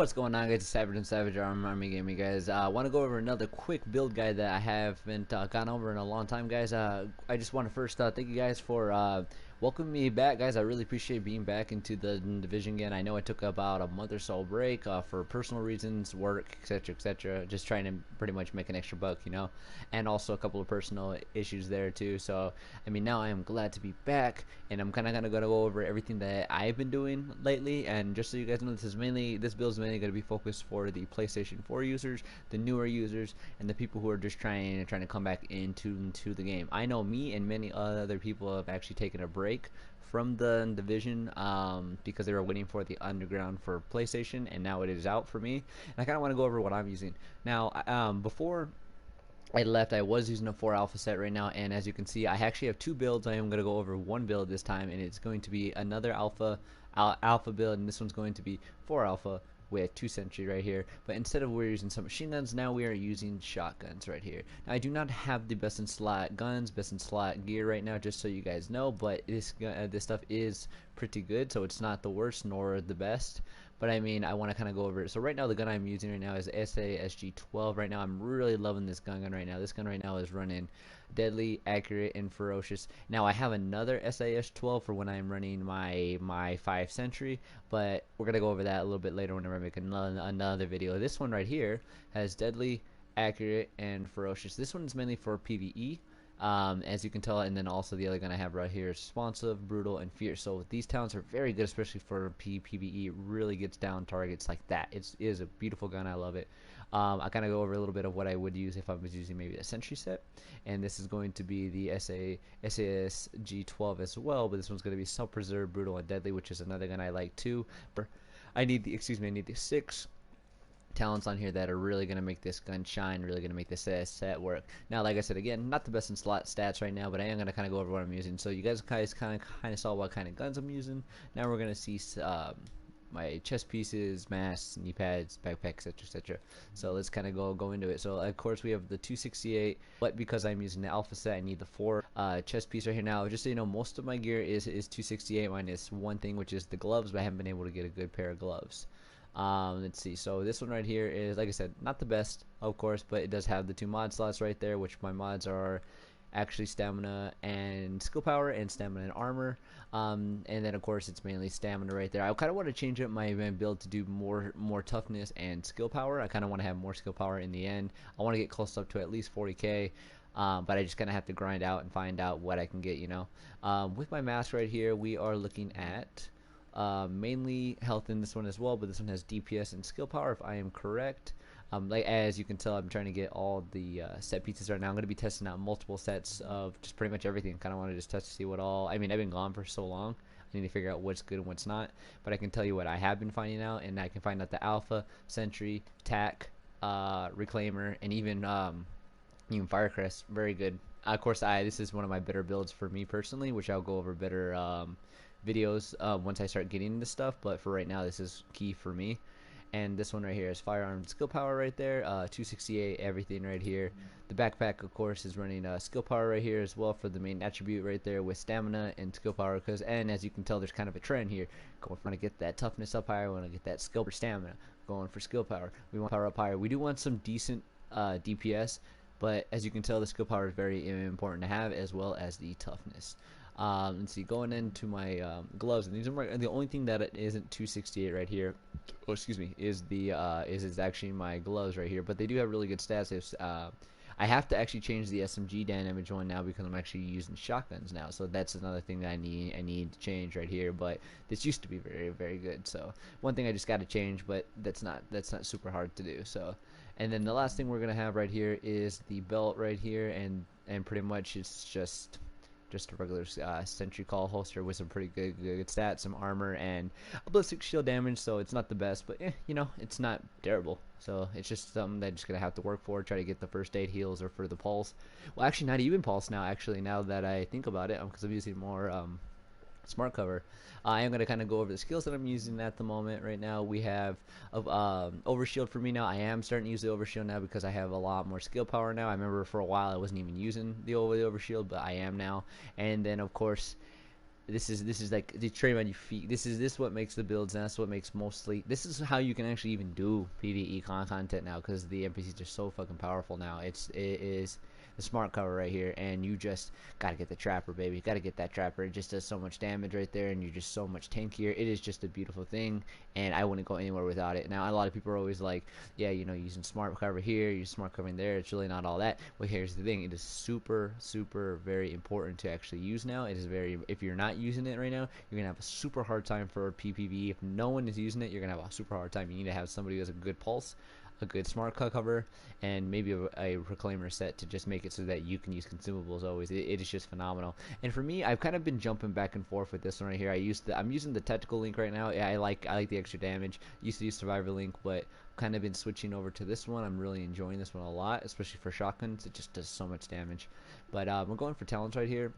What's going on, guys? It's Savage and Savage Army Gaming, guys. I want to go over another quick build guide that I haven't gone over in a long time, guys. I just want to first thank you guys for welcoming me back, guys. I really appreciate being back into the division again. I know I took about a month or so break for personal reasons, work, etc., etc. Just trying to pretty much make an extra buck, you know, and also a couple of personal issues there too. So, I mean, now I am glad to be back, and I'm kind of gonna go over everything that I've been doing lately. And just so you guys know, this build is mainly going to be focused for the PlayStation 4 users, the newer users, and the people who are just trying to come back into the game. I know me and many other people have actually taken a break from the division because they were waiting for the underground for PlayStation, and now it is out for me. And I kind of want to go over what I'm using now. Before I left, I was using a 4 alpha set right now, and as you can see, I actually have two builds. I am going to go over one build this time, and it's going to be another alpha build, and this one's going to be 4 alpha with 2 sentry right here. But instead of we're using some machine guns, now we are using shotguns right here. Now, I do not have the best in slot guns, best in slot gear right now, just so you guys know, but this stuff is pretty good, so it's not the worst nor the best. But I mean, I want to kind of go over it. So right now, the gun I'm using right now is SASG-12. Right now, I'm really loving this gun right now. This gun right now is running deadly, accurate, and ferocious. Now I have another SAS-12 for when I'm running my 5 Sentry, but we're gonna go over that a little bit later whenever I make another video. This one right here has deadly, accurate, and ferocious. This one is mainly for PVE. As you can tell, and then also the other gun I have right here is responsive, brutal, and fierce. So these talents are very good, especially for PvE. It really gets down targets like that. It is a beautiful gun. I love it. I kind of go over a little bit of what I would use if I was using maybe a sentry set, and this is going to be the SASG-12 as well, but this one's going to be self-preserve, brutal, and deadly, which is another gun I like too. I need the 6 talents on here that are really going to make this gun shine, really going to make this set work. Now, like I said, again, not the best in slot stats right now, but I am going to kind of go over what I'm using. So you guys kind of saw what kind of guns I'm using. Now we're going to see my chest pieces, masks, knee pads, backpack, etc., etc. So let's kind of go into it. So of course we have the 268, but because I'm using the alpha set, I need the 4 chest piece right here. Now, just so you know, most of my gear is 268 minus one thing, which is the gloves, but I haven't been able to get a good pair of gloves. Let's see. So this one right here is, like I said, not the best, of course, but it does have the 2 mod slots right there, which my mods are actually stamina and skill power, and stamina and armor. And then of course it's mainly stamina right there. I kind of want to change up my build to do more toughness and skill power. I kind of want to have more skill power in the end. I want to get close up to at least 40k. But I just kind of have to grind out and find out what I can get, you know. With my mask right here, we are looking at mainly health in this one as well, but this one has DPS and skill power if I am correct. Like as you can tell, I'm trying to get all the set pieces right now. I'm going to be testing out multiple sets of just pretty much everything. Kind of want to just test to see what all. I mean, I've been gone for so long. I need to figure out what's good and what's not. But I can tell you what I have been finding out, and I can find out the Alpha, Sentry, TAC, Reclaimer, and even Firecrest. Very good. Of course, this is one of my better builds for me personally, which I'll go over better videos once I start getting this stuff. But for right now, this is key for me. And this one right here is firearm skill power right there, 268 everything right here. The backpack, of course, is running skill power right here as well for the main attribute right there with stamina and skill power. And as you can tell, there's kind of a trend here. Going for to get that toughness up higher, we want to get that skill for stamina. Going for skill power, we want power up higher. We do want some decent DPS, but as you can tell, the skill power is very important to have, as well as the toughness. Let's see, going into my gloves, and these are the only thing that it isn't 268 right here. Oh, excuse me, is actually my gloves right here. But they do have really good stats. If I have to actually change the SMG damage one now because I'm actually using shotguns now. So that's another thing that I need to change right here. But this used to be very, very good. So one thing I just got to change, but that's not super hard to do. So, and then the last thing we're gonna have right here is the belt right here, and pretty much it's just a regular sentry call holster with some pretty good stats, some armor, and a ballistic shield damage. So it's not the best, but you know, it's not terrible. So it's just something that I'm just gonna have to work for. Try to get the first aid heals or for the pulse. Well, actually, not even pulse now. Actually, now that I think about it, because I'm using more smart cover. I am going to kind of go over the skills that I'm using at the moment. Right now we have overshield for me now. I am starting to use the overshield now because I have a lot more skill power now. I remember for a while I wasn't even using the overshield, but I am now. And then of course This is like the train on your feet. This what makes the builds, and that's what makes mostly. This is how you can actually even do PVE content now, because the NPCs are so fucking powerful now. It is the smart cover right here, and you just gotta get the trapper, baby. Gotta get that trapper. It just does so much damage right there, and you're just so much tankier. It is just a beautiful thing, and I wouldn't go anywhere without it. Now, a lot of people are always like, yeah, you know, using smart cover here, using smart covering there. It's really not all that. Well, here's the thing: it is super, super, very important to actually use now. It is very. If you're not using it right now, you're gonna have a super hard time for PvE. If no one is using it, you're gonna have a super hard time. You need to have somebody who has a good pulse, a good smart cover, and maybe a reclaimer set to just make it so that you can use consumables always. It is just phenomenal. And for me, I've kind of been jumping back and forth with this one right here. I'm using the tactical link right now. Yeah, I like the extra damage. Used to use survivor link, but kind of been switching over to this one. I'm really enjoying this one a lot, especially for shotguns. It just does so much damage. But we're going for talents right here.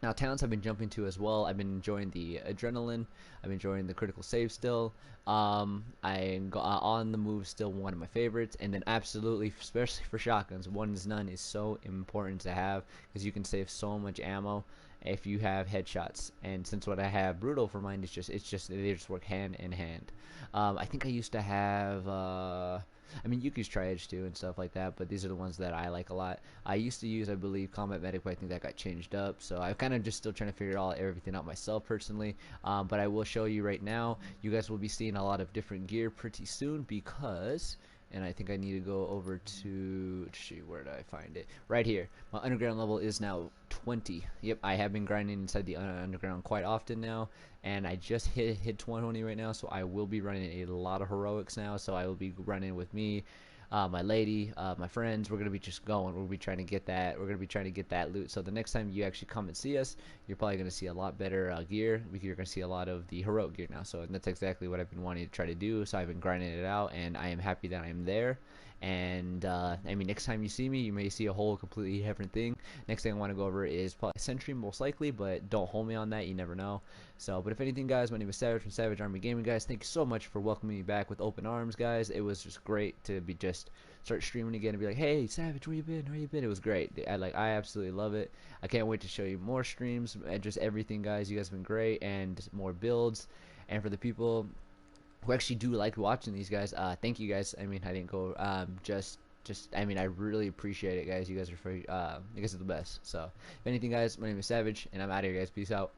Now, talents I've been jumping to as well. I've been enjoying the adrenaline. I've been enjoying the critical save still. On the move still one of my favorites. And then absolutely, especially for shotguns, one is none is so important to have, because you can save so much ammo if you have headshots. And since what I have brutal for mine, they just work hand in hand. I think I used to have I mean, you could use Tri-Edge too and stuff like that, but these are the ones that I like a lot. I used to use, I believe, Combat Medic, but I think that got changed up. So I'm kind of just still trying to figure everything out myself personally. But I will show you right now. You guys will be seeing a lot of different gear pretty soon, because, and I think I need to go over to, let's see, where did I find it? Right here. My underground level is now 20. Yep, I have been grinding inside the underground quite often now, and I just hit 20 right now, so I will be running a lot of heroics now. So I will be running with me, my lady, my friends. We're gonna be just going. We'll be trying to get that. We're gonna be trying to get that loot. So the next time you actually come and see us, you're probably gonna see a lot better gear. You're gonna see a lot of the heroic gear now. So that's exactly what I've been wanting to try to do. So I've been grinding it out, and I am happy that I'm there. And I mean, next time you see me, you may see a whole completely different thing. Next thing I want to go over is probably Sentry, most likely, but don't hold me on that. You never know. So, but if anything, guys, my name is Savage from Savage Army Gaming, guys. Thank you so much for welcoming me back with open arms, guys. It was just great to be just start streaming again and be like, hey, Savage, where you been? Where you been? It was great. I absolutely love it. I can't wait to show you more streams and just everything, guys. You guys have been great, and more builds. And for the people who actually do like watching these guys, thank you guys. I mean, I didn't go just I mean, I really appreciate it, guys. You guys are free. You guys are the best. So if anything, guys, my name is Savage, and I'm out of here, guys. Peace out.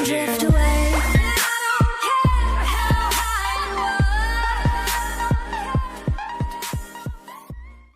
Drift away.